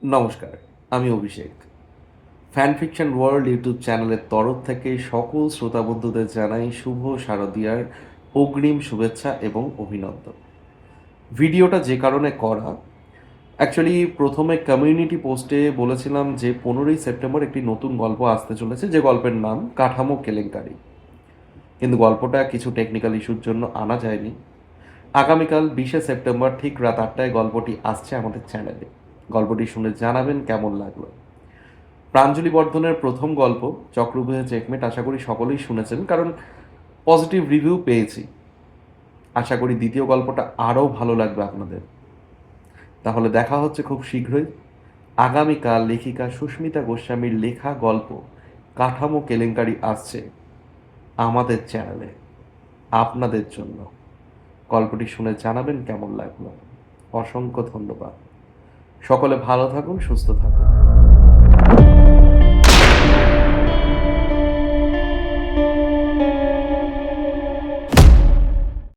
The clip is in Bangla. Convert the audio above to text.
নমস্কার, আমি অভিষেক। ফ্যান ফিকশন ওয়ার্ল্ড ইউটিউব চ্যানেলের তরফ থেকে সকল শ্রোতা বন্ধুদের জানাই শুভ শারদীয়ার অগ্রিম শুভেচ্ছা এবং অভিনন্দন। ভিডিওটা যে কারণে করা, অ্যাকচুয়ালি প্রথমে কমিউনিটি পোস্টে বলেছিলাম যে 15ই সেপ্টেম্বর একটি নতুন গল্প আসতে চলেছে, যে গল্পের নাম কাঠামো কেলেঙ্কারি। কিন্তু গল্পটা কিছু টেকনিক্যাল ইস্যুর জন্য আনা যায়নি। আগামীকাল 20শে সেপ্টেম্বর ঠিক রাত 8টায় গল্পটি আসছে আমাদের চ্যানেলে। গল্পটি শুনে জানাবেন কেমন লাগলো। প্রাঞ্জলি বর্ধনের প্রথম গল্প চক্রব্যূহে চেকমেট আশা করি সকলেই শুনেছেন, কারণ পজিটিভ রিভিউ পেয়েছি। আশা করি দ্বিতীয় গল্পটা আরও ভালো লাগবে আপনাদের। তাহলে দেখা হচ্ছে খুব শীঘ্রই। আগামীকাল লেখিকা সুস্মিতা গোস্বামীর লেখা গল্প কাঠামো কেলেঙ্কারি আসছে আমাদের চ্যানেলে আপনাদের জন্য। গল্পটি শুনে জানাবেন কেমন লাগলো। অসংখ্য ধন্যবাদ। সকলে ভালো থাকুন, সুস্থ থাকুন।